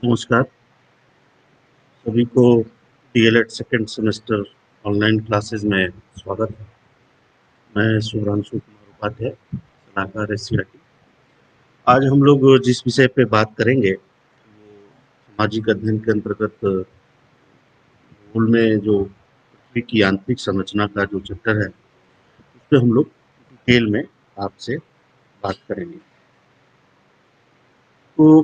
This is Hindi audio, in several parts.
नमस्कार सभी को DElEd second semester online classes में स्वागत है। मैं शुभ्रांशु कुमार उपाध्याय, सलाहकार एससीईआरटी। आज हम लोग जिस विषय पे बात करेंगे वो सामाजिक अध्ययन के अंतर्गत भूगोल में जो पृथ्वी की आंतरिक संरचना का जो चैप्टर है उस पे हम लोग डिटेल में आपसे बात करेंगे। तो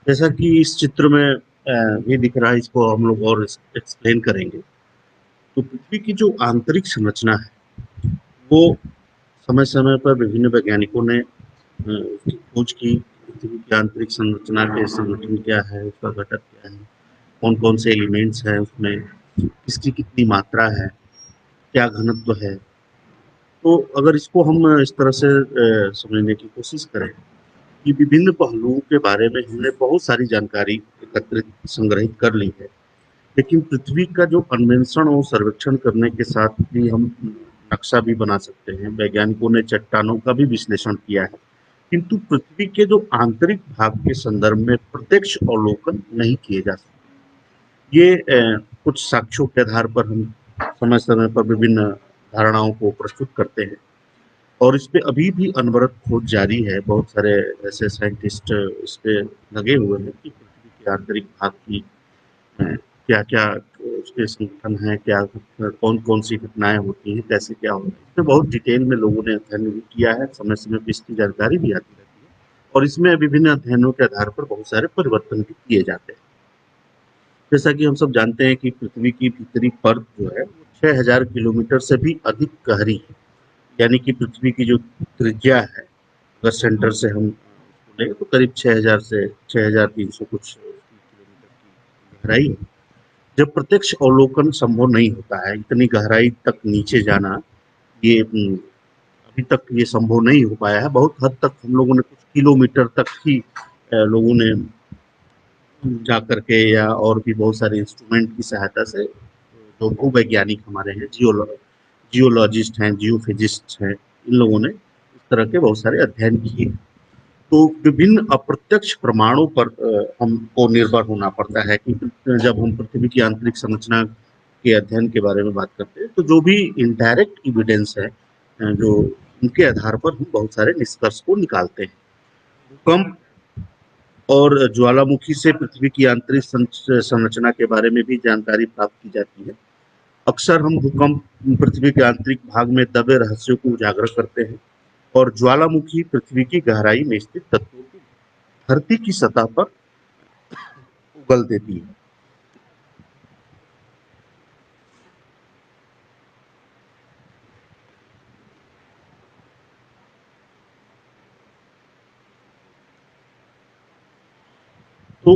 जैसा कि इस चित्र में ये दिख रहा है, इसको हम लोग और एक्सप्लेन करेंगे। तो पृथ्वी की जो आंतरिक संरचना है वो समय समय पर विभिन्न वैज्ञानिकों ने उसकी खोज की। पृथ्वी की आंतरिक संरचना के संगठन क्या है, उसका घटक क्या है, कौन कौन से एलिमेंट्स हैं उसमें, किसकी कितनी मात्रा है, क्या घनत्व है। तो अगर इसको हम इस तरह से समझने की कोशिश करें कि विभिन्न पहलुओं के बारे में हमने बहुत सारी जानकारी एकत्रित संग्रहित कर ली है, लेकिन पृथ्वी का जो अन्वेषण और सर्वेक्षण करने के साथ भी हम नक्शा भी बना सकते हैं। वैज्ञानिकों ने चट्टानों का भी विश्लेषण किया है, किंतु पृथ्वी के जो आंतरिक भाग के संदर्भ में प्रत्यक्ष अवलोकन नहीं किए जा सकते। ये कुछ साक्ष्यों के आधार पर हम समय समय पर विभिन्न धारणाओं को प्रस्तुत करते हैं और इस पे अभी भी अनवरत खोज जारी है। बहुत सारे ऐसे साइंटिस्ट इस पे लगे हुए हैं कि पृथ्वी के आंतरिक भाग की क्या क्या उसके संगठन है, क्या कौन कौन सी घटनाएं होती हैं, कैसे क्या होता है। इसमें बहुत डिटेल में लोगों ने अध्ययन भी किया है, समय समय पर इसकी जानकारी भी आती रहती है और इसमें विभिन्न अध्ययनों के आधार पर बहुत सारे परिवर्तन भी किए जाते हैं। जैसा कि हम सब जानते हैं कि पृथ्वी की भीतरी परत जो है वो 6000 किलोमीटर से भी अधिक गहरी है। यानी कि पृथ्वी की जो त्रिज्या है, अगर सेंटर से हम उसको लें तो करीब 6000 से 6300 कुछ किलोमीटर की गहराई है। जब प्रत्यक्ष अवलोकन संभव नहीं होता है, इतनी गहराई तक नीचे जाना, ये अभी तक ये संभव नहीं हो पाया है। बहुत हद तक हम लोगों ने कुछ किलोमीटर तक ही लोगों ने जा करके या और भी बहुत सारे इंस्ट्रूमेंट की सहायता से, जो भूवैज्ञानिक हमारे हैं, जियोलॉजिस्ट हैं, जियोफिजिस्ट हैं, इन लोगों ने इस तरह के बहुत सारे अध्ययन किए। तो विभिन्न अप्रत्यक्ष प्रमाणों पर हमको निर्भर होना पड़ता है कि जब हम पृथ्वी की आंतरिक संरचना के अध्ययन के बारे में बात करते हैं तो जो भी इनडायरेक्ट एविडेंस है, जो उनके आधार पर हम बहुत सारे निष्कर्ष को निकालते हैं। भूकंप और ज्वालामुखी से पृथ्वी की आंतरिक संरचना के बारे में भी जानकारी प्राप्त की जाती है। अक्सर हम भूकंप पृथ्वी के आंतरिक भाग में दबे रहस्यों को उजागर करते हैं और ज्वालामुखी पृथ्वी की गहराई में स्थित तत्वों को धरती की सतह पर उगल देती है। तो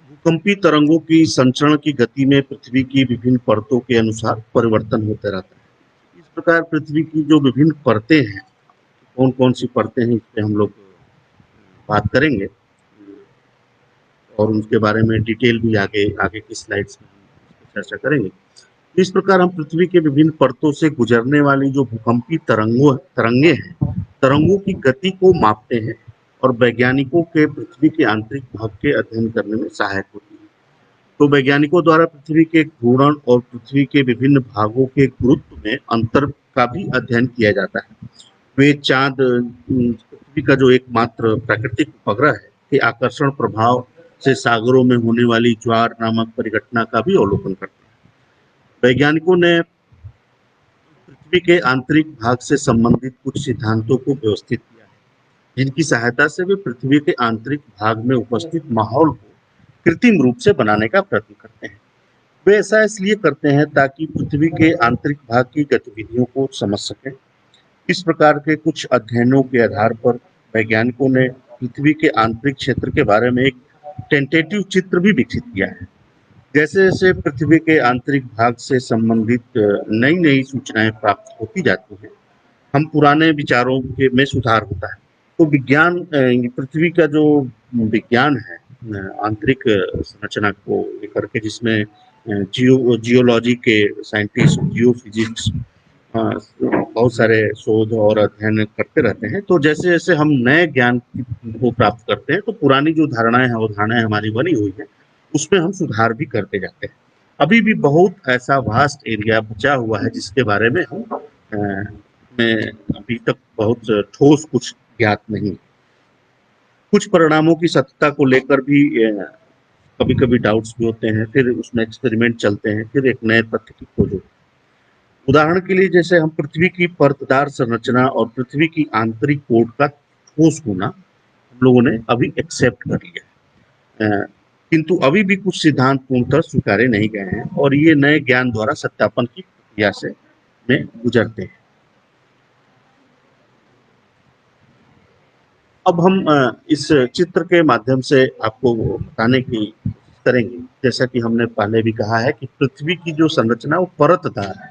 भूकंपी तरंगों की संचरण की गति में पृथ्वी की विभिन्न परतों के अनुसार परिवर्तन होते रहता है। इस प्रकार पृथ्वी की जो विभिन्न परतें हैं, कौन कौन सी परतें हैं, इस पे हम लोग बात करेंगे और उनके बारे में डिटेल भी आगे आगे की स्लाइड्स में हम चर्चा करेंगे। इस प्रकार हम पृथ्वी के विभिन्न परतों से गुजरने वाली जो भूकंपी तरंगे हैं, तरंगों की गति को मापते हैं और वैज्ञानिकों के पृथ्वी के आंतरिक भाग के अध्ययन करने में सहायक होती है। तो वैज्ञानिकों द्वारा पृथ्वी के घूर्णन और पृथ्वी के विभिन्न भागों के गुरुत्व में अंतर का भी अध्ययन किया जाता है। वे चांद, पृथ्वी का जो एकमात्र प्राकृतिक उपग्रह है, के आकर्षण प्रभाव से सागरों में होने वाली ज्वार नामक परिघटना का भी अवलोकन करते हैं। वैज्ञानिकों ने पृथ्वी के आंतरिक भाग से संबंधित कुछ सिद्धांतों को व्यवस्थित किया है, जिनकी सहायता से वे पृथ्वी के आंतरिक भाग में उपस्थित माहौल को कृत्रिम रूप से बनाने का प्रयत्न करते हैं। वे ऐसा इसलिए करते हैं ताकि पृथ्वी के आंतरिक भाग की गतिविधियों को समझ सकें। इस प्रकार के कुछ अध्ययनों के आधार पर वैज्ञानिकों ने पृथ्वी के आंतरिक क्षेत्र के बारे में एक टेंटेटिव चित्र भी विकसित किया है। जैसे जैसे पृथ्वी के आंतरिक भाग से संबंधित नई नई सूचनाएं प्राप्त होती जाती हैं, हम पुराने विचारों के में सुधार होता है। तो विज्ञान, पृथ्वी का जो विज्ञान है आंतरिक संरचना को लेकर के, जिसमें जियोलॉजी के साइंटिस्ट, जियोफिजिक्स बहुत सारे शोध और अध्ययन करते रहते हैं। तो जैसे-जैसे हम नए ज्ञान को प्राप्त करते हैं, तो पुरानी जो धारणाएँ हैं, अवधारणाएँ हमारी बनी हुई हैं, उसमें हम सुधार भी करते जाते हैं। अभी भी बहुत ऐसा वास्ट एरिया बचा हुआ है, जिसके बारे में हम में अभी तक बहुत ठोस कुछ ज्ञात नहीं। कुछ परिणामों की सत्यता को लेकर भी कभी-कभी डाउट्स भी होते हैं, फिर उसमें एक्सपेरिमेंट चलते हैं, फिर एक नए तथ्य की खोज होती है। उदाहरण के लिए जैसे हम पृथ्वी की परतदार संरचना और पृथ्वी की आंतरिक कोर का ठोस होना हम लोगों ने अभी एक्सेप्ट कर लिया है। किंतु अभी भी कुछ सिद्धांत पूर्णतः स्वीकारे नहीं गए हैं और ये नए ज्ञान द्वारा सत्यापन की प्रक्रिया से में गुजरते हैं। अब हम इस चित्र के माध्यम से आपको बताने की कोशिश करेंगे, जैसा कि हमने पहले भी कहा है कि पृथ्वी की जो संरचना वो परतदार है,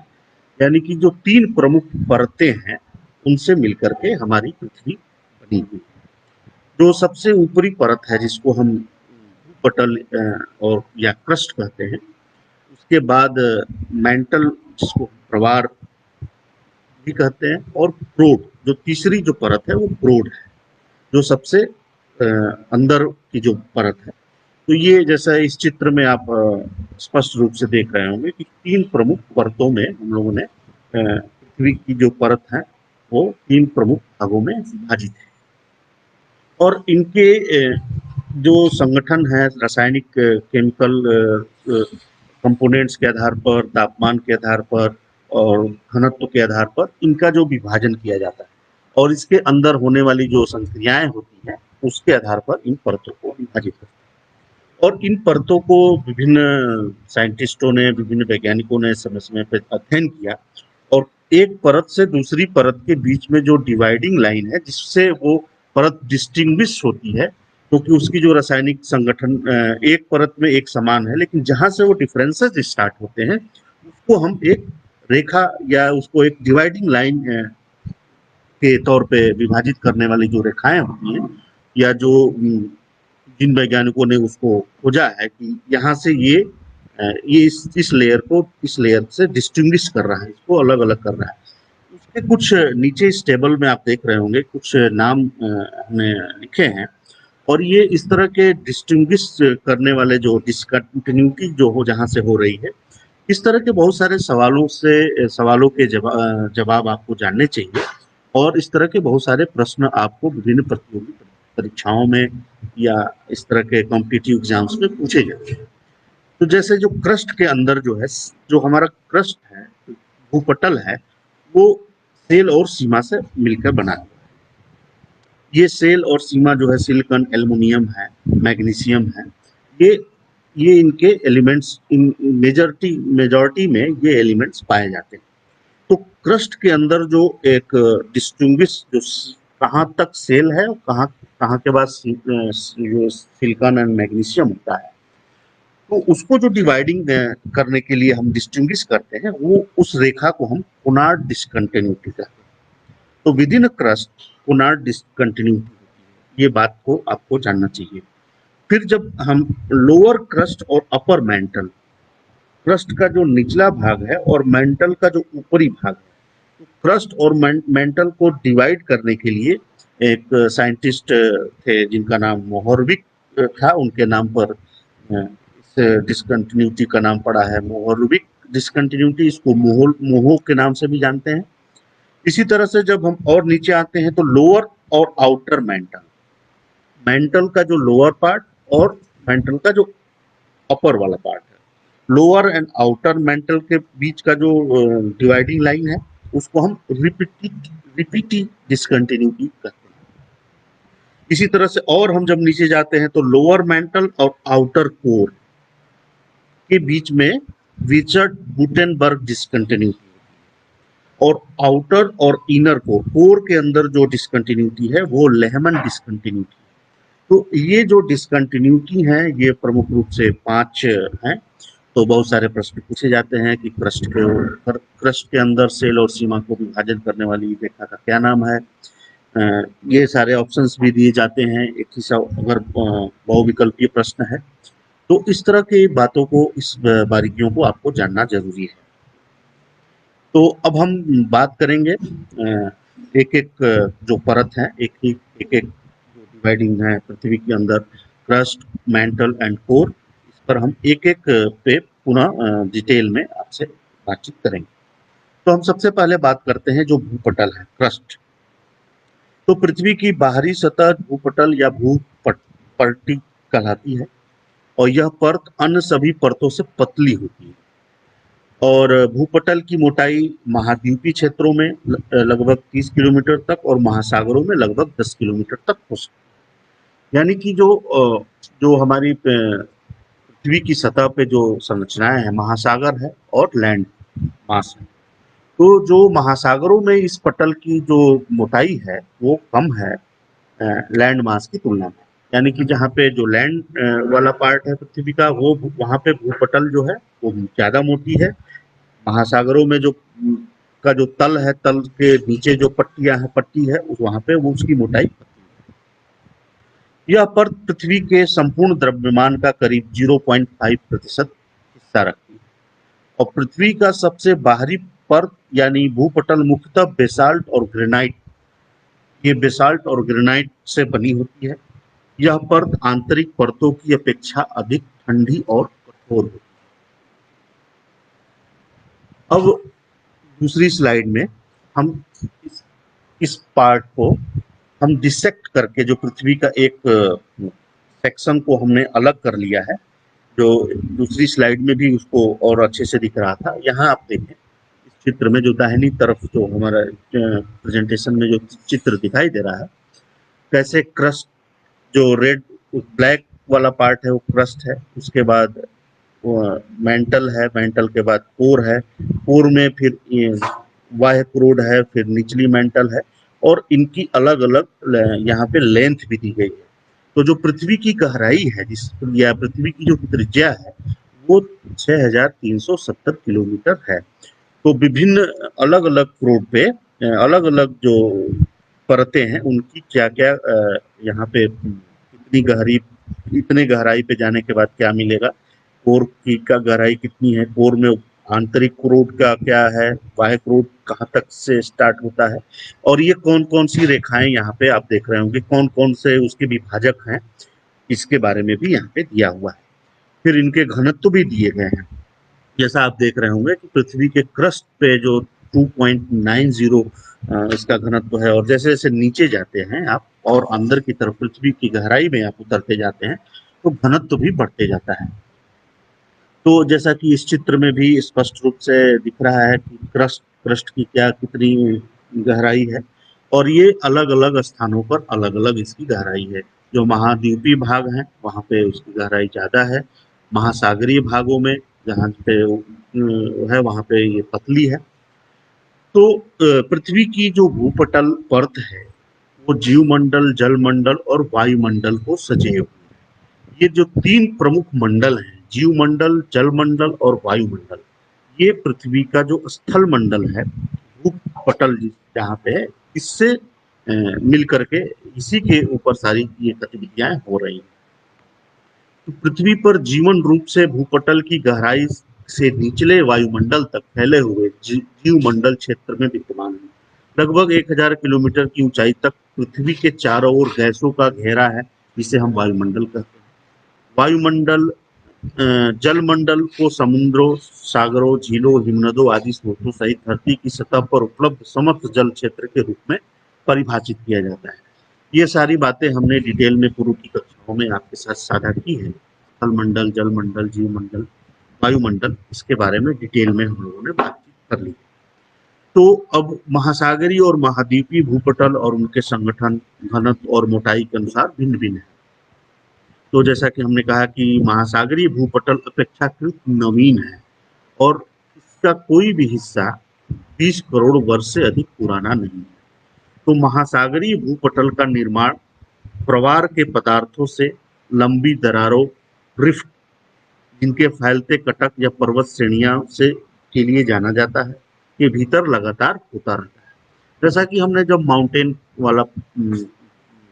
यानी कि जो 3 प्रमुख परतें हैं, उनसे मिलकर के हमारी पृथ्वी बनी हुई है। जो सबसे ऊपरी परत है जिसको हम भूपटल और या क्रस्ट कहते हैं, उसके बाद मैंटल जिसको प्रवार भी कहते हैं, और प्रोड जो तीसरी जो परत है वो प्रोड है, जो सबसे अंदर की जो परत है। तो ये जैसा इस चित्र में आप स्पष्ट रूप से देख रहे होंगे कि 3 प्रमुख परतों में हम लोगों ने पृथ्वी की जो परत है वो 3 प्रमुख भागों में विभाजित है। और इनके जो संगठन है रासायनिक केमिकल कंपोनेंट्स के आधार पर, तापमान के आधार पर और घनत्व के आधार पर इनका जो विभाजन किया जाता है और इसके अंदर होने वाली जो संक्रियाएं होती हैं उसके आधार पर इन परतों को विभाजित करते हैं। और इन परतों को विभिन्न साइंटिस्टों ने, विभिन्न वैज्ञानिकों ने समय-समय पे अध्ययन किया और एक परत से दूसरी परत के बीच में जो डिवाइडिंग लाइन है जिससे वो परत डिस्टिंग्विश होती है, क्योंकि उसकी जो रासायनिक संगठन एक परत में एक समान है, लेकिन जहाँ से वो डिफरेंसेस स्टार्ट होते हैं उसको हम एक रेखा या उसको एक डिवाइडिंग लाइन के तौर पे विभाजित करने वाली जो रेखाएं होती हैं या जो जिन वैज्ञानिकों ने उसको खोजा है कि यहाँ से ये इस लेयर को इस लेयर से डिस्टिंग्विश कर रहा है, इसको अलग अलग कर रहा है। उसके कुछ नीचे इस टेबल में आप देख रहे होंगे कुछ नाम हमने लिखे हैं और ये इस तरह के डिस्टिंग्विश करने वाले जो डिसकंटिन्यूटी जो हो जहाँ से हो रही है, इस तरह के बहुत सारे सवालों के जवाब आपको जानने चाहिए और इस तरह के बहुत सारे प्रश्न आपको विभिन्न प्रतियोगी परीक्षाओं में या इस तरह के कॉम्पिटिटिव एग्जाम्स में पूछे जाते हैं। तो जैसे जो क्रस्ट के अंदर जो है, जो हमारा क्रस्ट है, भूपटल है, वो सेल और सीमा से मिलकर बना है। ये सेल और सीमा जो है सिलिकॉन, एल्युमिनियम है, मैग्नीशियम है, ये ये इनके एलिमेंट्स इन मेजॉरिटी में ये एलिमेंट्स पाए जाते हैं। तो क्रस्ट के अंदर जो एक डिस्टिंग्विश जो कहाँ तक सेल है और कहाँ कहाँ के बाद सिलिकॉन एंड मैग्नीशियम होता है, तो उसको जो डिवाइडिंग करने के लिए हम डिस्टिंग्विश करते हैं वो उस रेखा को हम कोनार्ड डिसकंटिन्यूटी कहते हैं। तो with in a crust Konrad discontinuity होती है, ये बात को आपको जानना चाहिए। फिर जब हम लोअर क्रस्ट और अपर मेंटल, क्रस्ट का जो निचला भाग है और मेंटल का जो ऊपरी भाग है, तो क्रस्ट और मेंटल को डिवाइड करने के लिए एक साइंटिस्ट थे जिनका नाम मोहरविक था, उनके नाम पर इस डिसकंटिन्यूटी का नाम पड़ा है मोहरविक डिसकंटिन्यूटी। इसको मोहो के नाम से भी जानते हैं। इसी तरह से जब हम और नीचे आते हैं तो लोअर और आउटर मेंटल, मेंटल का जो लोअर पार्ट और मेंटल का जो अपर वाला पार्ट है, लोअर एंड आउटर मेंटल के बीच का जो डिवाइडिंग लाइन है उसको हम रिपीटिव डिसकंटिन्यूटी कहते हैं। इसी तरह से और हम जब नीचे जाते हैं तो लोअर मेंटल और आउटर कोर के बीच में विचर्ड गुटेनबर्ग डिसकंटिन्यूटी और आउटर और इनर कोर के अंदर जो डिसकंटिन्यूटी है वो लेहमन डिसकंटिन्यूटी। तो ये जो डिसकंटिन्यूटी है ये प्रमुख रूप से 5 हैं। तो बहुत सारे प्रश्न पूछे जाते हैं कि क्रस्ट के अंदर सेल और सीमा को विभाजन करने वाली रेखा का क्या नाम है। ये सारे ऑप्शंस भी दिए जाते हैं। एक ही अगर बहुविकल्पीय प्रश्न है तो इस तरह की बातों को, इस बारीकियों को आपको जानना जरूरी है। तो अब हम बात करेंगे एक-एक जो परत है, एक-एक जो डिवाइडिंग है पृथ्वी के अंदर क्रस्ट, मैंटल एंड कोर, इस पर हम एक-एक पे पुनः डिटेल में आपसे बातचीत करेंगे। तो हम सबसे पहले बात करते हैं जो भूपटल है, क्रस्ट। तो पृथ्वी की बाहरी सतह भूपटल या पर्टी कहलाती है और यह परत अन्य सभी परतों से पतली होती है। और भूपटल की मोटाई महाद्वीपीय क्षेत्रों में लगभग 30 किलोमीटर तक और महासागरों में लगभग 10 किलोमीटर तक हो सकती है। यानी कि जो हमारी पृथ्वी की सतह पे जो संरचनाएं हैं, महासागर है और लैंड मास है। तो जो महासागरों में इस पटल की जो मोटाई है वो कम है लैंड मास की तुलना में। यानी कि जहाँ पे जो लैंड वाला पार्ट है पृथ्वी का, वो वहाँ पे भूपटल जो है वो ज़्यादा मोटी है। महासागरों में जो का जो तल है, तल के नीचे जो पट्टी है वहां पे वो उसकी मोटाई यह परत पृथ्वी के संपूर्ण द्रव्यमान का करीब 0.5% हिस्सा रखती है। और पृथ्वी का सबसे बाहरी परत यानी भूपटल मुख्यतः बेसाल्ट और ग्रेनाइट, ये बेसाल्ट और ग्रेनाइट से बनी होती है। यह परत आंतरिक परतों की अपेक्षा अधिक ठंडी और कठोर होती है। अब दूसरी स्लाइड में हम इस, इस पार्ट को हम डिसेक्ट करके जो पृथ्वी का एक सेक्शन को हमने अलग कर लिया है, जो दूसरी स्लाइड में भी उसको और अच्छे से दिख रहा था। यहाँ आप देखें इस चित्र में जो दाहिनी तरफ जो हमारा प्रेजेंटेशन में जो चित्र दिखाई दे रहा है, कैसे क्रस्ट जो रेड ब्लैक वाला पार्ट है वो क्रस्ट है, उसके बाद मेंटल है, मेंटल के बाद कोर है, कोर में फिर बाह्य क्रूड है, फिर निचली मेंटल है और इनकी अलग अलग यहाँ पे लेंथ भी दी गई है। तो जो पृथ्वी की गहराई है जिस या पृथ्वी की जो त्रिज्या है वो 6370 किलोमीटर है। तो विभिन्न अलग अलग क्रूड पे अलग अलग जो परतें हैं उनकी क्या क्या यहाँ पे कितनी गहरी, इतने गहराई पे जाने के बाद क्या मिलेगा, कोर की का गहराई कितनी है, कोर में आंतरिक क्रूड का क्या है, बाह्य क्रूड कहाँ तक से स्टार्ट होता है, और ये कौन कौन सी रेखाएं यहाँ पे आप देख रहे होंगे, कौन कौन से उसके विभाजक हैं, इसके बारे में भी यहाँ पे दिया हुआ है। फिर इनके घनत्व भी दिए गए हैं। जैसा आप देख रहे होंगे कि पृथ्वी के क्रस्ट पे जो 2.90 इसका घनत्व है, और जैसे जैसे नीचे जाते हैं आप और अंदर की तरफ पृथ्वी की गहराई में आप उतरते जाते हैं तो घनत्व भी बढ़ते जाता है। तो जैसा कि इस चित्र में भी स्पष्ट रूप से दिख रहा है कि क्रस्ट क्रस्ट की क्या कितनी गहराई है, और ये अलग अलग स्थानों पर अलग अलग इसकी गहराई है। जो महाद्वीपीय भाग हैं वहाँ पे उसकी गहराई ज़्यादा है, महासागरीय भागों में जहाँ पे है वहाँ पे ये पतली है। तो पृथ्वी की जो भूपटल परत है वो जीवमंडल, जलमंडल और वायुमंडल को सजे हुए। ये जो तीन प्रमुख मंडल हैं, जीवमंडल, जलमंडल और वायुमंडल, ये पृथ्वी का जो स्थल मंडल है, भूपटल जहाँ पे है, इससे मिल करके इसी के ऊपर सारी ये गतिविधियां हो रही हैं। तो पृथ्वी पर जीवन रूप से भूपटल की गहराई से निचले वायुमंडल तक फैले हुए जीवमंडल क्षेत्र में विद्यमान है। लगभग 1000 किलोमीटर की ऊंचाई तक पृथ्वी के चारों ओर गैसों का घेरा है, जिसे हम वायुमंडल कहते हैं। वायुमंडल जलमंडल को समुद्रों, सागरों, झीलों, हिमनदों आदि स्रोतों सहित धरती की सतह पर उपलब्ध समस्त जल क्षेत्र के रूप में परिभाषित किया जाता है। ये सारी बातें हमने डिटेल में पूर्व की कक्षाओं में आपके साथ साझा की है। स्थल मंडल, जलमंडल, जीवमंडल, वायुमंडल, इसके बारे में डिटेल में हम लोगों ने बातचीत कर ली। तो अब महासागरीय और महाद्वीपीय भूपटल और उनके संगठन, घनत्व और मोटाई के अनुसार भिन्न भिन्न है। तो जैसा कि हमने कहा कि महासागरीय भूपटल अपेक्षाकृत नवीन है और इसका कोई भी हिस्सा 20 करोड़ वर्ष से अधिक पुराना नहीं है। तो महासागरीय भूपटल का निर्माण प्रवार के पदार्थों से लंबी दरारों, रिफ्ट, जिनके फैलते कटक या पर्वत श्रेणियां से के लिए जाना जाता है, के भीतर लगातार होता रहता है। जैसा कि हमने जब माउंटेन वाला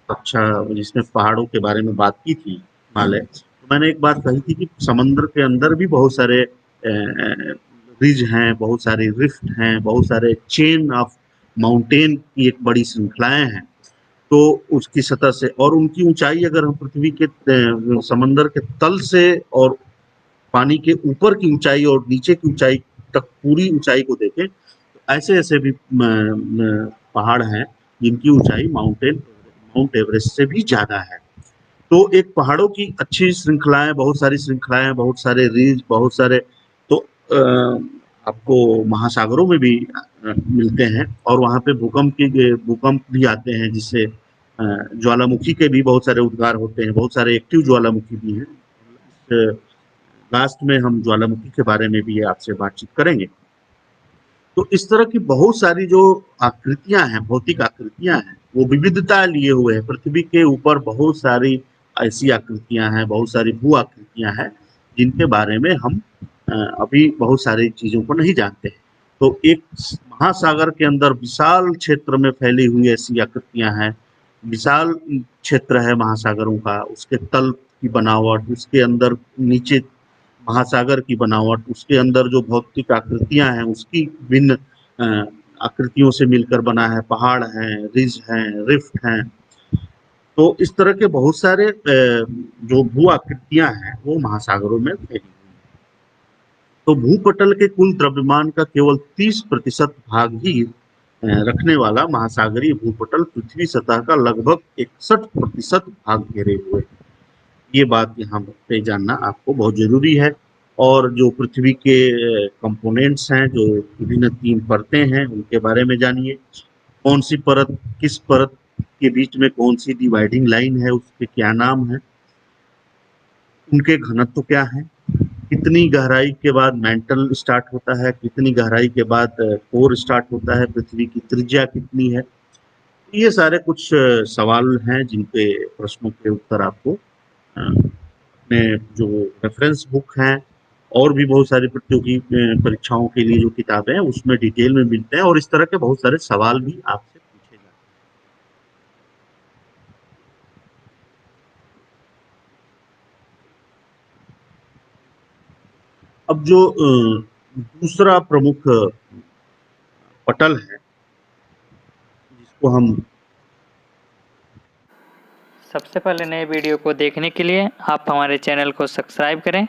कक्षा जिसमें पहाड़ों के बारे में बात की थी, हिमालय, तो मैंने एक बात कही थी कि समंदर के अंदर भी बहुत सारे रिज हैं, बहुत सारे रिफ्ट हैं, बहुत सारे चेन ऑफ माउंटेन की एक बड़ी श्रृंखलाएं हैं। तो उसकी सतह से और उनकी ऊंचाई अगर हम पृथ्वी के समंदर के तल से और पानी के ऊपर की ऊंचाई और नीचे की ऊंचाई तक पूरी ऊंचाई को देखें तो ऐसे ऐसे भी पहाड़ हैं जिनकी ऊंचाई माउंट एवरेस्ट से भी ज्यादा है। तो एक पहाड़ों की अच्छी श्रृंखलाएं, बहुत सारे रिज, बहुत सारे तो आपको महासागरों में भी मिलते हैं और वहाँ पे भूकंप भी आते हैं, जिससे ज्वालामुखी के भी बहुत सारे उद्गार होते हैं, बहुत सारे एक्टिव ज्वालामुखी भी हैं। लास्ट में हम ज्वालामुखी के बारे में भी आपसे बातचीत करेंगे। तो इस तरह की बहुत सारी जो आकृतियां हैं, भौतिक आकृतियां हैं, वो विविधता लिए हुए है। पृथ्वी के ऊपर बहुत सारी ऐसी आकृतियां हैं, बहुत सारी भू आकृतियां हैं जिनके बारे में हम अभी बहुत सारी चीजों को नहीं जानते हैं। तो एक महासागर के अंदर विशाल क्षेत्र में फैली हुई ऐसी आकृतियां हैं, विशाल क्षेत्र है महासागरों का, उसके तल की बनावट, उसके अंदर नीचे महासागर की बनावट, उसके अंदर जो भौतिक आकृतियां हैं उसकी भिन्न आकृतियों से मिलकर बना है। पहाड़ हैं, रिज हैं, रिफ्ट हैं। तो इस तरह के बहुत सारे जो भू आकृतियां हैं वो महासागरों में फैली हुई हैं। तो भूपटल के कुल द्रव्यमान का केवल 30% भाग ही रखने वाला महासागरीय भूपटल पृथ्वी सतह का लगभग 61% भाग घेरे हुए। ये बात यहाँ पे जानना आपको बहुत जरूरी है। और जो पृथ्वी के कंपोनेंट्स हैं, जो विभिन्न 3 परतें हैं, उनके बारे में जानिए। कौन सी परत, किस परत के बीच में कौन सी डिवाइडिंग लाइन है, उसके क्या नाम है, उनके घनत्व क्या है, कितनी गहराई के बाद मेंटल स्टार्ट होता है, कितनी गहराई के बाद कोर स्टार्ट होता है, पृथ्वी की त्रिज्या कितनी है। ये सारे कुछ सवाल हैं जिनके प्रश्नों के उत्तर आपको अपने जो रेफरेंस बुक हैं और भी बहुत सारी प्रतियोगी परीक्षाओं के लिए जो किताबें हैं उसमें डिटेल में मिलते हैं और इस तरह के बहुत सारे सवाल भी आपसे पूछे जाते हैं। अब जो दूसरा प्रमुख पटल है जिसको हम सबसे पहले नए वीडियो को देखने के लिए आप हमारे चैनल को सब्सक्राइब करें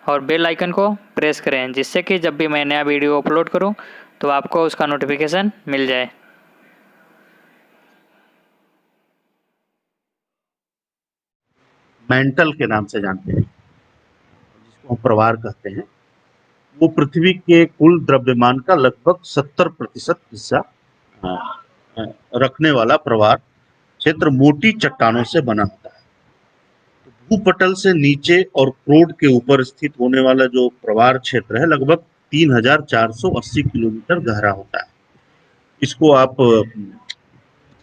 और बेल आइकन को प्रेस करें, जिससे कि जब भी मैं नया वीडियो अपलोड करूं तो आपको उसका नोटिफिकेशन मिल जाए। मेंटल के नाम से जानते हैं, जिसको हम प्रवार कहते हैं, वो पृथ्वी के कुल द्रव्यमान का लगभग 70% हिस्सा रखने वाला प्रवार क्षेत्र मोटी चट्टानों से बना होता है। तो भूपटल से नीचे और क्रोड के ऊपर स्थित होने वाला जो प्रवार क्षेत्र है लगभग 3480 किलोमीटर गहरा होता है। इसको आप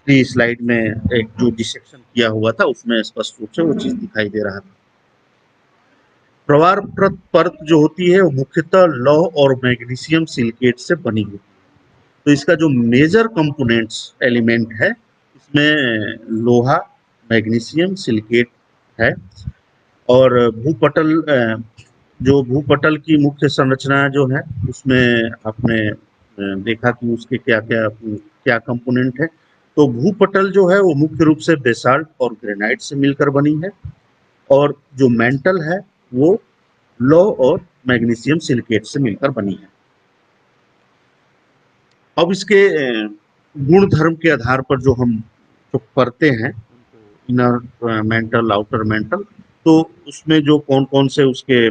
पिछली स्लाइड में एक जो डिसेक्शन किया हुआ था उसमें स्पष्ट रूप से वो चीज दिखाई दे रहा था। प्रवार परत जो होती है वो मुख्यतः लौह और मैग्नीशियम सिलिकेट से बनी होती है। तो इसका जो मेजर कंपोनेंट्स एलिमेंट है इसमें लोहा, मैग्नीशियम सिलिकेट है। और भूपटल की मुख्य संरचना जो है उसमें आपने देखा कि उसके क्या क्या क्या कंपोनेंट है। तो भूपटल जो है वो मुख्य रूप से बेसाल्ट और ग्रेनाइट से मिलकर बनी है और जो मेंटल है वो लौह और मैग्नीशियम सिलिकेट से मिलकर बनी है। अब इसके गुण धर्म के आधार पर जो हम जो पढ़ते हैं इनर मेंटल, आउटर मेंटल, तो उसमें जो कौन कौन से उसके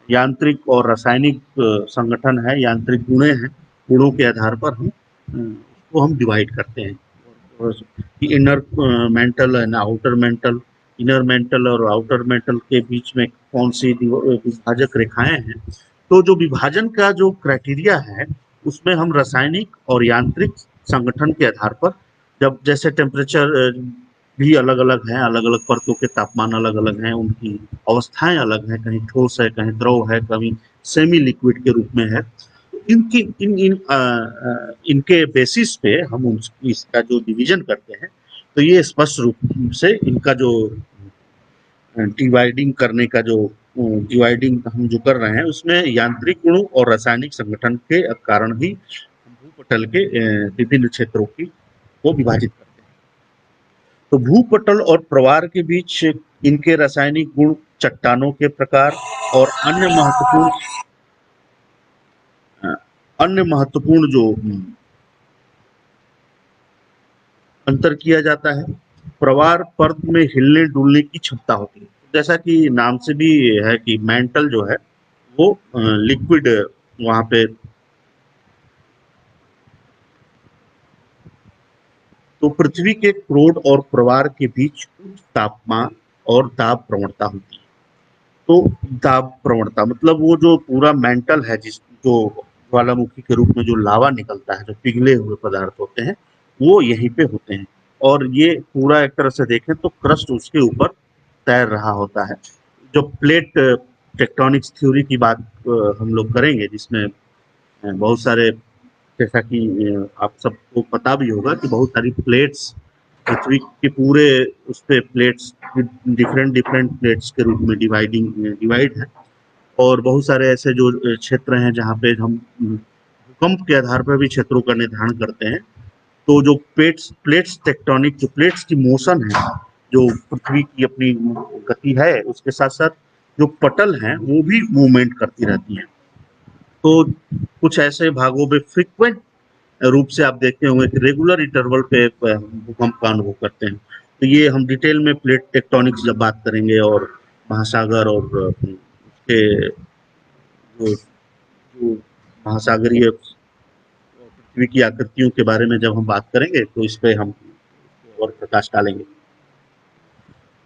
यांत्रिक और रासायनिक संगठन है, यांत्रिक गुणे हैं, गुणों के आधार पर हम उसको हम डिवाइड करते हैं कि inner mental and outer mental, inner mental और आउटर मेंटल के बीच में कौन सी विभाजक रेखाएं हैं। तो जो विभाजन का जो क्राइटेरिया है उसमें हम रासायनिक और यांत्रिक संगठन के आधार पर, जब जैसे टेम्परेचर भी अलग अलग हैं, अलग अलग परतों के तापमान अलग अलग हैं, उनकी अवस्थाएं अलग हैं, कहीं ठोस है, कहीं द्रव है, कहीं सेमी लिक्विड के रूप में है। इनकी इनके बेसिस पे हम इसका जो डिवीजन करते हैं तो ये स्पष्ट रूप से इनका जो डिवाइडिंग करने का जो डिवाइडिंग हम जो कर रहे हैं उसमें यांत्रिक गुणों और रासायनिक संगठन के कारण ही भूपटल के विभिन्न क्षेत्रों की को विभाजित करते हैं। तो भूपटल और प्रवार के बीच इनके रासायनिक गुण, चट्टानों के प्रकार और अ, अन्य महत्वपूर्ण जो अंतर किया जाता है। प्रवार परत में हिलने डुलने की क्षमता होती है, जैसा कि नाम से भी है कि मेंटल जो है वो लिक्विड वहां पे। तो पृथ्वी के क्रोड और प्रवार के बीच उच्च तापमान और दाब प्रवणता होती है। तो दाब प्रवणता मतलब वो जो पूरा मेंटल है, जिस जो ज्वालामुखी के रूप में जो लावा निकलता है, जो पिघले हुए पदार्थ होते हैं, वो यहीं पे होते हैं। और ये पूरा एक तरह से देखें तो क्रस्ट उसके ऊपर तैर रहा होता है। जो प्लेट टेक्टोनिक्स थ्योरी की बात हम लोग करेंगे, जिसमें बहुत सारे, जैसा कि आप सबको पता भी होगा कि बहुत सारी प्लेट्स पृथ्वी के पूरे उस पे प्लेट्स डिफरेंट डिफरेंट प्लेट्स के रूप में डिवाइड है। और बहुत सारे ऐसे जो क्षेत्र हैं जहाँ पे हम भूकंप के आधार पर भी क्षेत्रों का निर्धारण करते हैं। तो जो प्लेट्स प्लेट्स टेक्टोनिक जो प्लेट्स की मोशन है, जो पृथ्वी की अपनी गति है, उसके साथ साथ जो पटल हैं वो भी मूवमेंट करती रहती हैं। तो कुछ ऐसे भागों में फ्रीक्वेंट रूप से आप देखते होंगे कि रेगुलर इंटरवल पे भूकंप का अनुभव करते हैं। तो ये हम डिटेल में प्लेट टेक्टोनिक्स जब बात करेंगे और महासागर और उसके जो जो महासागरीय पृथ्वी की आकृतियों के बारे में जब हम बात करेंगे तो इस पे हम और प्रकाश डालेंगे।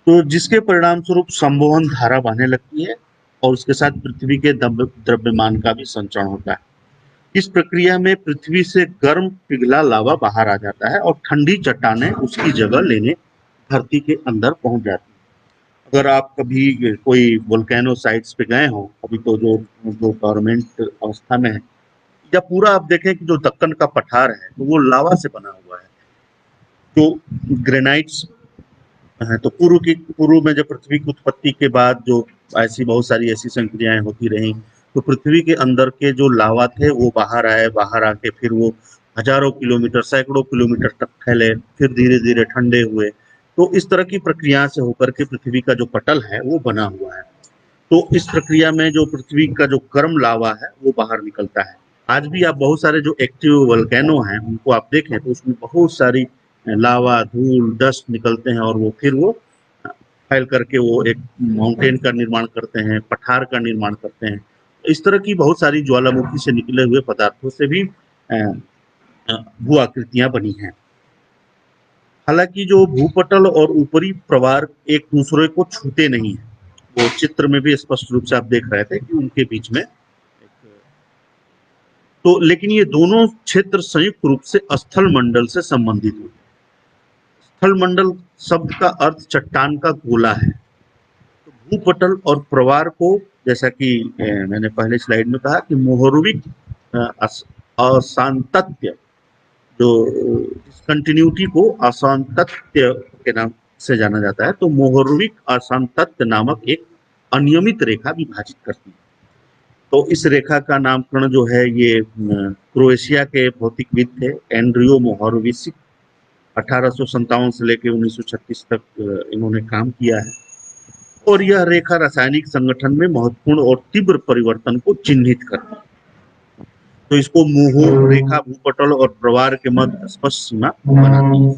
तो जिसके परिणाम स्वरूप संवहन धारा बहने लगती है और उसके साथ पृथ्वी के द्रव्यमान का भी संचरण होता है। इस प्रक्रिया में पृथ्वी से गर्म पिघला लावा बाहर आ जाता है और ठंडी चट्टानें उसकी जगह लेने धरती के अंदर पहुंच जाती हैं। अगर आप कभी कोई वोल्केनो साइट्स पे गए हो, अभी तो जो जो गवर्नमेंट अवस्था में है, या पूरा आप देखें कि जो दक्कन का पठार है तो वो लावा से बना हुआ है। तो ग्रेनाइट्स है, तो पूर्व में जब पृथ्वी की उत्पत्ति के बाद जो ऐसी बहुत सारी ऐसी संक्रियाएं होती रही, तो पृथ्वी के अंदर के जो लावा थे वो बाहर आए, बाहर आके फिर वो हजारों किलोमीटर, सैकड़ों किलोमीटर तक फैले, फिर धीरे धीरे ठंडे हुए। तो इस तरह की प्रक्रिया से होकर के पृथ्वी का जो पटल है वो बना हुआ है। तो इस प्रक्रिया में जो पृथ्वी का जो गर्म लावा है वो बाहर निकलता है। आज भी आप बहुत सारे जो एक्टिव वोल्केनो हैं उनको आप देखें तो उसमें बहुत सारी लावा, धूल, डस्ट निकलते हैं और वो फिर वो फैल करके वो एक माउंटेन का निर्माण करते हैं, पठार का निर्माण करते हैं। इस तरह की बहुत सारी ज्वालामुखी से निकले हुए पदार्थों से भी भू आकृतियां बनी हैं। हालांकि जो भूपटल और ऊपरी प्रवार एक दूसरे को छूते नहीं है, वो चित्र में भी स्पष्ट रूप से आप देख रहे थे कि उनके बीच में तो, लेकिन ये दोनों क्षेत्र संयुक्त रूप से स्थल मंडल से संबंधित होते हैं। स्थल मंडल शब्द का अर्थ चट्टान का गोला है। तो भूपटल और प्रवार को, जैसा कि मैंने पहले स्लाइड में कहा कि मोहरविक अशांतत्य, जो कंटिन्यूटी को अशांतत्य के नाम से जाना जाता है, तो मोहरविक अशांतत्य नामक एक अनियमित रेखा विभाजित करती है। तो इस रेखा का नामकरण जो है ये क्रोएशिया के भौतिकविद थे एंड्रियो मोहोरोविच, 1857 से लेकर 1936 तक इन्होंने काम किया है। और यह रेखा रासायनिक संगठन में महत्वपूर्ण और तीव्र परिवर्तन को चिन्हित करती है। तो इसको मोहो रेखा भूपटल और प्रवार के मध्य स्पष्ट सीमा बनाती है।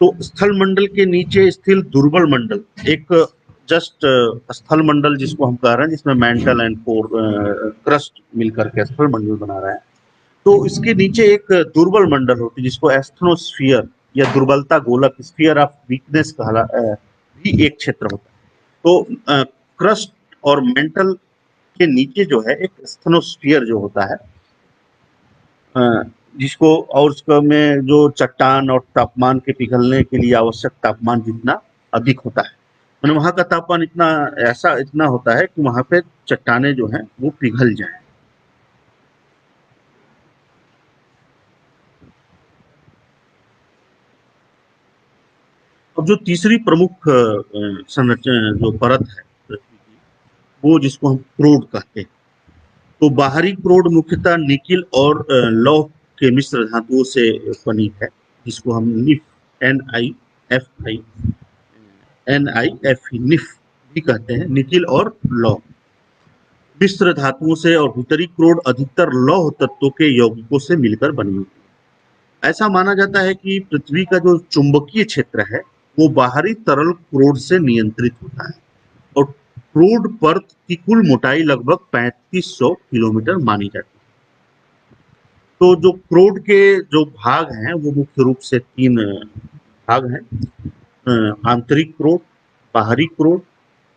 तो स्थल मंडल के नीचे स्थित दुर्बल मंडल, एक जस्ट स्थल मंडल जिसको हम कह रहे हैं, जिसमें मेंटल एंड कोर क्रस्ट मिलकर के स्थल मंडल बना रहा है। तो इसके नीचे एक दुर्बल मंडल होती है जिसको एस्थनोस्फीयर या दुर्बलता गोलक, स्फीयर ऑफ वीकनेस भी एक क्षेत्र होता है। तो क्रस्ट और मेंटल के नीचे जो है एक एस्थनोस्फीयर जो होता है, जिसको और उसका में जो चट्टान और तापमान के पिघलने के लिए आवश्यक तापमान जितना अधिक होता है, मैंने वहां का तापमान इतना होता है कि वहां पे चट्टाने जो हैं वो पिघल जाए। अब जो तीसरी प्रमुख संरचना जो परत है पृथ्वी की, वो जिसको हम क्रोड कहते हैं। तो बाहरी क्रोड मुख्यतः निकिल और लौह के मिश्र धातुओं से बनी है, जिसको हम निफ भी कहते हैं, निकिल और लौह मिश्र धातुओं से, और भीतरी क्रोड अधिकतर लौह तत्वों के यौगिकों से मिलकर बनी होती है। ऐसा माना जाता है कि पृथ्वी का जो चुंबकीय क्षेत्र है वो बाहरी तरल क्रोड से नियंत्रित होता है, और क्रोड परत की कुल मोटाई लगभग 3500 किलोमीटर मानी जाती है। तो जो क्रोड के जो भाग हैं वो मुख्य रूप से 3 भाग हैं, आंतरिक क्रोड, बाहरी क्रोड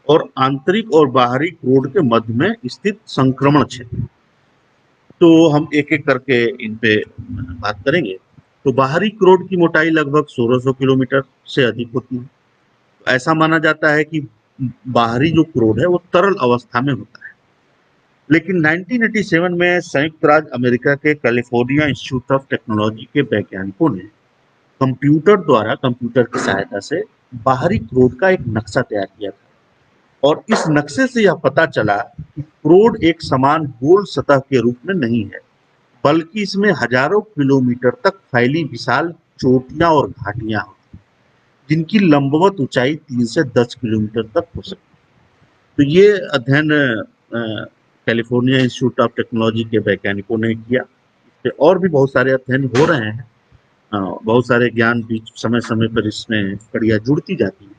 और आंतरिक और बाहरी क्रोड के मध्य में स्थित संक्रमण क्षेत्र। तो हम एक-एक करके इन पे बात करेंगे। तो बाहरी क्रोड की मोटाई लगभग 1600 किलोमीटर से अधिक होती है। ऐसा माना जाता है कि बाहरी जो क्रोड है वो तरल अवस्था में होता है। लेकिन 1987 में संयुक्त राज्य अमेरिका के कैलिफोर्निया इंस्टीट्यूट ऑफ टेक्नोलॉजी के वैज्ञानिकों ने कंप्यूटर की सहायता से बाहरी क्रोड का एक नक्शा तैयार किया था, और इस नक्शे से यह पता चला कि क्रोड एक समान गोल सतह के रूप में नहीं है, बल्कि इसमें हजारों किलोमीटर तक फैली विशाल चोटियां और घाटियां होती हैं, जिनकी लंबवत ऊंचाई 3 से 10 किलोमीटर तक हो सकती है। तो ये अध्ययन कैलिफोर्निया इंस्टीट्यूट ऑफ टेक्नोलॉजी के वैज्ञानिकों ने किया। और भी बहुत सारे अध्ययन हो रहे हैं, बहुत सारे ज्ञान भी समय समय पर इसमें कड़ियाँ जुड़ती जाती हैं।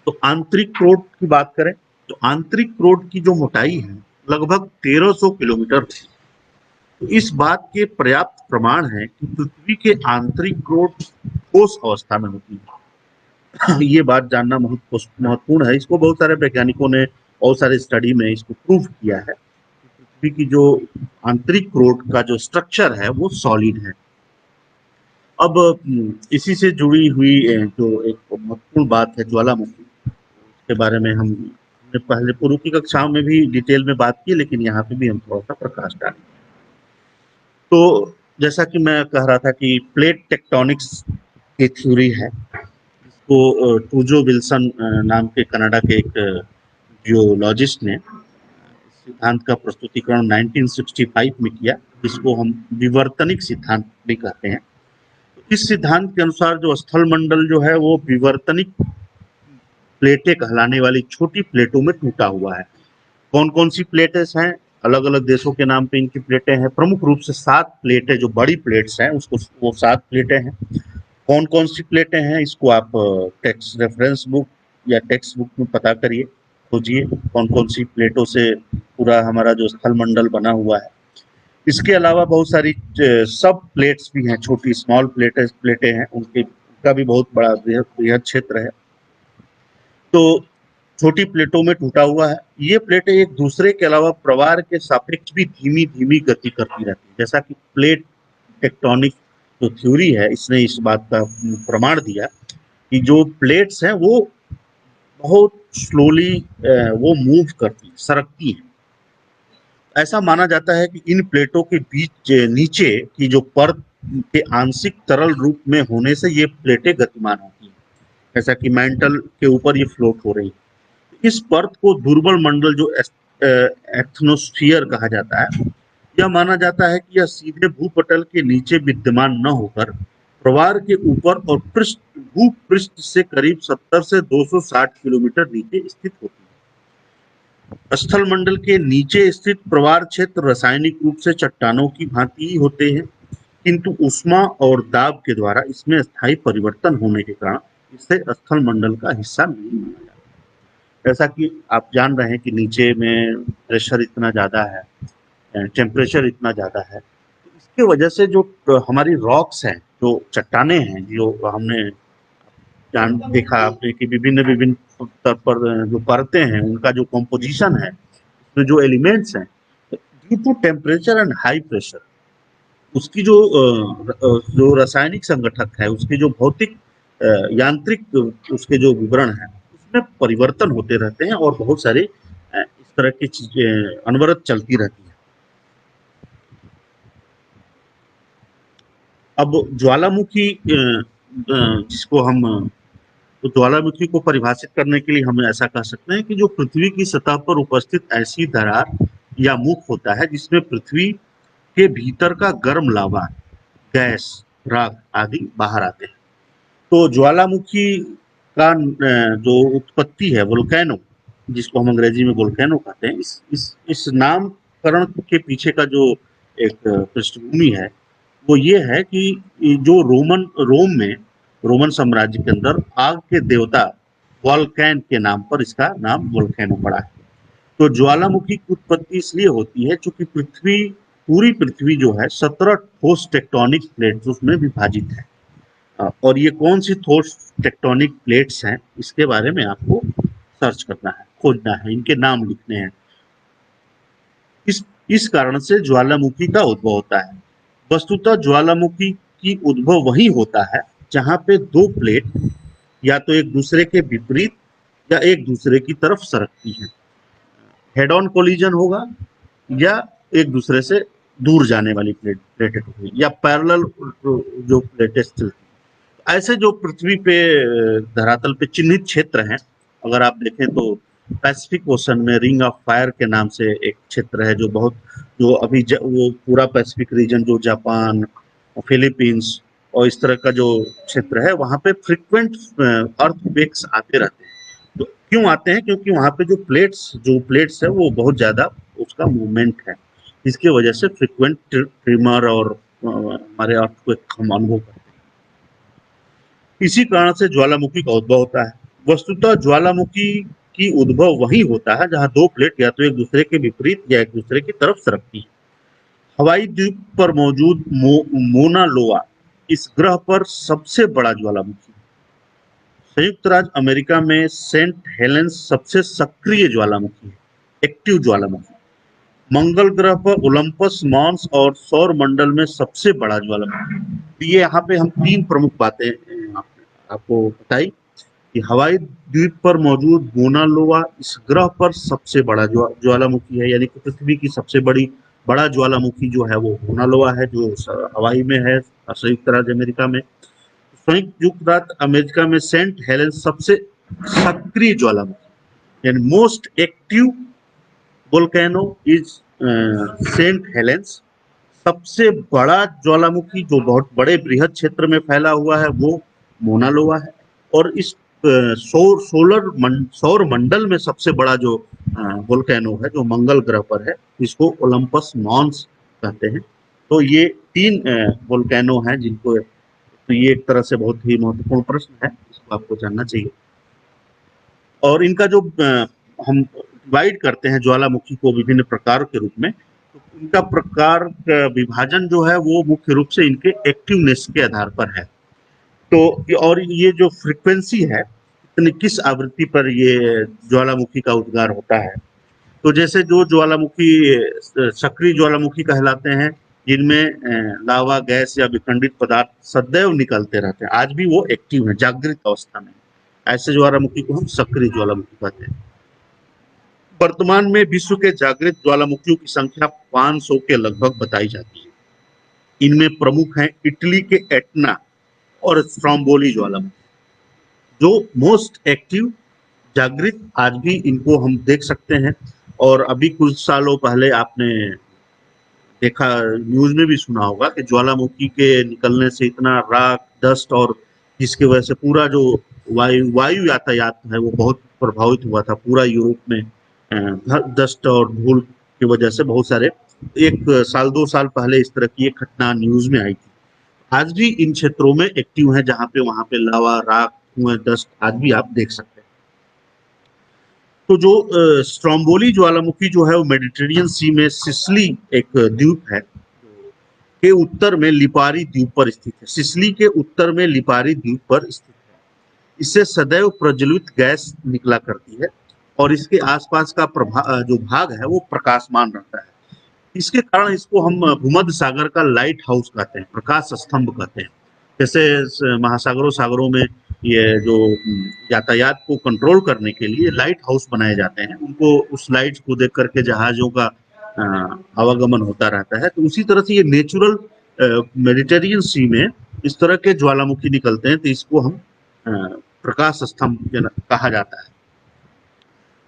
तो आंतरिक क्रोड की बात करें तो आंतरिक क्रोड की जो मोटाई है लगभग 1300 किलोमीटर होती है। तो इस बात के पर्याप्त प्रमाण है कि पृथ्वी के आंतरिक क्रोड ठोस अवस्था में होती है। ये बात जानना बहुत महत्वपूर्ण है। इसको बहुत सारे वैज्ञानिकों ने बहुत सारे स्टडी में इसको प्रूव किया है। पृथ्वी की जो आंतरिक क्रोड का जो स्ट्रक्चर है वो सॉलिड है। अब इसी से जुड़ी हुई जो एक महत्वपूर्ण बात है ज्वालामुखी, उसके बारे में हमने पहले पूर्व की कक्षाओं में भी डिटेल में बात की, लेकिन यहाँ पे भी हम थोड़ा सा प्रकाश डालेंगे। तो जैसा कि मैं कह रहा था कि प्लेट टेक्टोनिक्स की थ्योरी है, इसको टूजो विल्सन नाम के कनाडा के एक जियोलॉजिस्ट ने सिद्धांत का प्रस्तुतिकरण 1965 में किया, जिसको हम विवर्तनिक सिद्धांत भी कहते हैं। इस सिद्धांत के अनुसार जो स्थल मंडल जो है वो विवर्तनिक प्लेटें कहलाने वाली छोटी प्लेटों में टूटा हुआ है। कौन कौन सी प्लेटें हैं? अलग अलग देशों के नाम पे इनकी प्लेटें हैं। प्रमुख रूप से 7 प्लेटें जो बड़ी प्लेट्स हैं उसको वो 7 प्लेटें हैं। कौन कौन सी प्लेटें हैं इसको आप टेक्स्ट रेफरेंस बुक या टेक्स्ट बुक में पता करिए, खोजिए कौन कौन सी प्लेटों से पूरा हमारा जो स्थल मंडल बना हुआ है। इसके अलावा बहुत सारी सब प्लेट्स भी हैं, छोटी स्मॉल प्लेटें हैं, उनका भी बहुत बड़ा बृहद क्षेत्र है। तो छोटी प्लेटों में टूटा हुआ है। ये प्लेटें एक दूसरे के अलावा प्रवाह के सापेक्ष भी धीमी-धीमी गति करती रहती है। जैसा कि प्लेट टेक्टोनिक जो थ्योरी है इसने इस बात का प्रमाण दिया कि जो प्लेट्स हैं वो बहुत स्लोली वो मूव करती, सरकती हैं। ऐसा माना जाता है कि इन प्लेटों के बीच नीचे की जो परत के आंशिक तरल रूप में होने से ये प्लेटें गतिमान होती हैं, जैसा कि मैंटल के ऊपर ये फ्लोट हो रही है। इस परत को दुर्बल मंडल जो एथनोस्फीयर कहा जाता है, यह माना जाता है कि यह सीधे भूपटल के नीचे विद्यमान न होकर प्रवाह के ऊपर और भूपृष्ठ से करीब 70 से 260 किलोमीटर नीचे स्थित होती है। स्थल मंडल के नीचे स्थित प्रवाह क्षेत्र रासायनिक रूप से चट्टानों की भांति ही होते हैं, किंतु ऊष्मा और दाब के द्वारा इसमें स्थायी परिवर्तन होने के कारण इसे स्थल मंडल का हिस्सा नहीं माना जाता। जैसा कि आप जान रहे हैं कि नीचे में प्रेशर इतना ज़्यादा है, टेम्परेचर इतना ज़्यादा है, तो इसके वजह से जो हमारी रॉक्स हैं, जो चट्टाने हैं, जो हमने देखा आपने कि विभिन्न स्तर पर जो परतें हैं उनका जो कॉम्पोजिशन है, उसमें जो एलिमेंट्स हैं, due to temperature and high pressure उसकी जो रासायनिक संगठक है, उसके जो भौतिक यांत्रिक उसके जो विवरण है उसमें परिवर्तन होते रहते हैं, और बहुत सारे इस तरह की चीजें अनवरत चलती रहती हैं। अब ज्वालामुखी जिसको हम तो ज्वालामुखी को परिभाषित करने के लिए हम ऐसा कह सकते हैं कि जो पृथ्वी की सतह पर उपस्थित ऐसी दरार या मुख होता है जिसमें पृथ्वी के भीतर का गर्म लावा, गैस, राख आदि बाहर आते हैं। तो ज्वालामुखी का जो उत्पत्ति है वोल्केनो, जिसको हम अंग्रेजी में वोल्केनो कहते हैं, इस नामकरण के पीछे का जो एक पृष्ठभूमि है वो ये है कि जो रोमन साम्राज्य के अंदर आग के देवता वोल्कैन के नाम पर इसका नाम वोल्केनो पड़ा है। तो ज्वालामुखी की उत्पत्ति इसलिए होती है क्योंकि पूरी पृथ्वी जो है 17 ठोस टेक्टोनिक प्लेट्स उसमें विभाजित है। और ये कौन सी ठोस टेक्टोनिक प्लेट्स हैं इसके बारे में आपको सर्च करना है, खोजना है, इनके नाम लिखने हैं। इस कारण से ज्वालामुखी का उद्भव होता है। वस्तुतः ज्वालामुखी की उद्भव वही होता है जहां पे दो प्लेट या तो एक दूसरे के विपरीत या एक दूसरे की तरफ सरकती हैं। हेड ऑन कोलिजन होगा या एक दूसरे से दूर जाने वाली प्लेटें होगी या पैरेलल जो प्लेटें चलती। ऐसे जो पृथ्वी पे धरातल पे चिन्हित क्षेत्र हैं, अगर आप देखें तो पैसिफिक ओशन में रिंग ऑफ फायर के नाम से एक क्षेत्र है जो अभी वो पूरा पैसिफिक रीजन जो जापान, फिलीपींस और इस तरह का जो क्षेत्र है वहाँ पे फ्रिक्वेंट अर्थक्वेक्स आते रहते हैं। तो क्यों आते हैं? क्योंकि वहाँ पे जो प्लेट्स है वो बहुत ज्यादा उसका मूवमेंट है, इसकी वजह से फ्रिक्वेंट ट्रिमर और हमारे अर्थक्वेक हम अनुभव करते हैं। इसी कारण से ज्वालामुखी का उद्भव होता है। वस्तुतः ज्वालामुखी की उद्भव वही होता है जहां दो प्लेट या तो एक दूसरे के विपरीत या एक दूसरे की तरफ सरकती है। हवाई द्वीप पर मौजूद मोना लोआ इस ग्रह पर सबसे बड़ा ज्वालामुखी। संयुक्त राज्य अमेरिका में सेंट हेलेंस सबसे सक्रिय ज्वालामुखी है, एक्टिव ज्वालामुखी। मंगल ग्रह पर ओलंपस मॉन्स और सौर मंडल में सबसे बड़ा ज्वालामुखी। ये यहाँ पे हम तीन प्रमुख बातें आपको बताई कि हवाई द्वीप पर मौजूद मोना लोआ इस ग्रह पर सबसे बड़ा ज्वालामुखी है, यानी कि पृथ्वी की सबसे बड़ा ज्वालामुखी जो है वो मोना लोआ है, जो हवाई में है, संयुक्त राज्य अमेरिका में। संयुक्त राज्य अमेरिका में सेंट हेलेंस सबसे सक्रिय ज्वालामुखी, यानी most active volcano is Saint Helens. सबसे बड़ा ज्वालामुखी जो बहुत बड़े बृहद क्षेत्र में फैला हुआ है वो मोना लोआ है। और इस सौर मंडल में सबसे बड़ा जो वोल्केनो है जो मंगल ग्रह पर है, इसको ओलंपस मॉन्स कहते हैं। तो ये तीन वोल्केनो हैं जिनको, तो ये एक तरह से बहुत ही महत्वपूर्ण प्रश्न है, इसको आपको जानना चाहिए। और इनका जो हम डिवाइड करते हैं ज्वालामुखी को विभिन्न प्रकार के रूप में, तो इनका प्रकार विभाजन जो है वो मुख्य रूप से इनके एक्टिवनेस के आधार पर है। तो और ये जो फ्रीक्वेंसी है, किस आवृत्ति पर ये ज्वालामुखी का उद्गार होता है। तो जैसे जो ज्वालामुखी सक्रिय ज्वालामुखी कहलाते हैं, जिनमें लावा, गैस या विखंडित पदार्थ सदैव निकलते रहते हैं, आज भी वो एक्टिव है, जागृत अवस्था में, ऐसे ज्वालामुखी को हम सक्रिय ज्वालामुखी कहते हैं। वर्तमान में विश्व के जागृत ज्वालामुखियों की संख्या 500 के लगभग बताई जाती है। इनमें प्रमुख हैं इटली के एटना और स्ट्रोम्बोली ज्वालामुखी, जो मोस्ट एक्टिव जागृत, आज भी इनको हम देख सकते हैं। और अभी कुछ सालों पहले आपने देखा, न्यूज में भी सुना होगा कि ज्वालामुखी के निकलने से इतना राख, डस्ट, और जिसकी वजह से पूरा जो वायु यातायात है वो बहुत प्रभावित हुआ था। पूरा यूरोप में डस्ट और धूल की वजह से बहुत सारे, 1 साल 2 साल पहले इस तरह की एक घटना न्यूज में आई थी। आज भी इन क्षेत्रों में एक्टिव है, जहाँ पे वहाँ पे लावा, राख, धुएं, डस्ट आज भी आप देख सकते हैं। तो जो स्ट्रोम्बोली ज्वालामुखी जो है वो मेडिटेरियन सी में सिसिली एक द्वीप है के उत्तर में लिपारी द्वीप पर स्थित है। सिसिली के उत्तर में लिपारी द्वीप पर स्थित है। इससे सदैव प्रज्वलित गैस निकला करती है और इसके आसपास का जो भाग है वो प्रकाशमान रहता है। इसके कारण इसको हम भूमध्य सागर का लाइट हाउस कहते हैं, प्रकाश स्तंभ कहते हैं। जैसे महासागरों सागरों में ये जो यातायात को कंट्रोल करने के लिए लाइट हाउस बनाए जाते हैं, उनको उस लाइट को देख करके जहाजों का आवागमन होता रहता है। तो उसी तरह से ये नेचुरल मेडिटेरियन सी में इस तरह के ज्वालामुखी निकलते हैं, तो इसको हम प्रकाश स्तंभ कहा जाता है।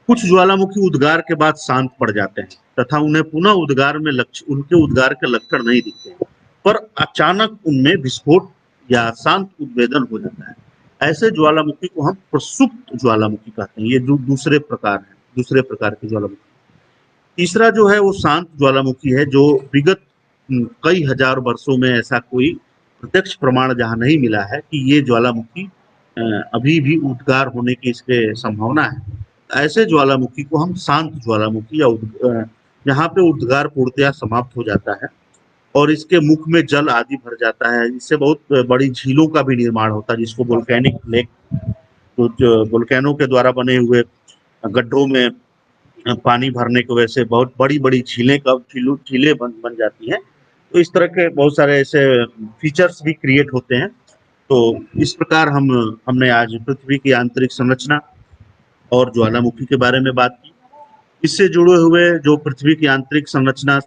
कुछ ज्वालामुखी उद्गार के बाद शांत पड़ जाते हैं तथा उन्हें पुनः उनके उद्गार के लक्षण नहीं दिखते हैं, पर अचानक उनमें विस्फोट या शांत उद्भेदन हो जाता है। ऐसे ज्वालामुखी को हम प्रसुप्त ज्वालामुखी कहते हैं। ये जो दूसरे प्रकार के ज्वालामुखी। तीसरा जो है वो शांत ज्वालामुखी है, जो विगत कई हजार वर्षों में ऐसा कोई प्रत्यक्ष प्रमाण जहाँ नहीं मिला है कि ये ज्वालामुखी अभी भी उद्गार होने की इसके संभावना है। ऐसे ज्वालामुखी को हम शांत ज्वालामुखी या यहाँ पे उद्गार पूर्णतया समाप्त हो जाता है और इसके मुख में जल आदि भर जाता है। इससे बहुत बड़ी झीलों का भी निर्माण होता है, जिसको वोल्केनिक लेक, तो वोल्केनों के द्वारा बने हुए गड्ढों में पानी भरने की वजह से बहुत बड़ी-बड़ी झीलें बन जाती हैं। तो इस तरह के बहुत सारे ऐसे फीचर्स भी क्रिएट होते हैं। तो इस प्रकार हमने आज पृथ्वी की आंतरिक संरचना और ज्वालामुखी के बारे में बात की। इससे जुड़े हुए जो पृथ्वी की आंतरिक संरचना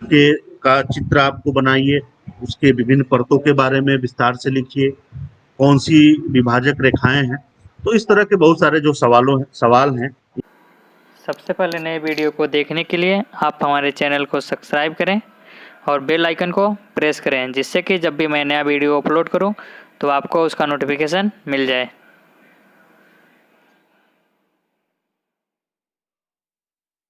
के का चित्र आपको बनाइए, उसके विभिन्न परतों के बारे में विस्तार से लिखिए, कौन सी विभाजक रेखाएं हैं। तो इस तरह के बहुत सारे जो सवाल हैं। सबसे पहले नए वीडियो को देखने के लिए आप हमारे चैनल को सब्सक्राइब करें और बेल आइकन को प्रेस करें, जिससे कि जब भी मैं नया वीडियो अपलोड करूं तो आपको उसका नोटिफिकेशन मिल जाए।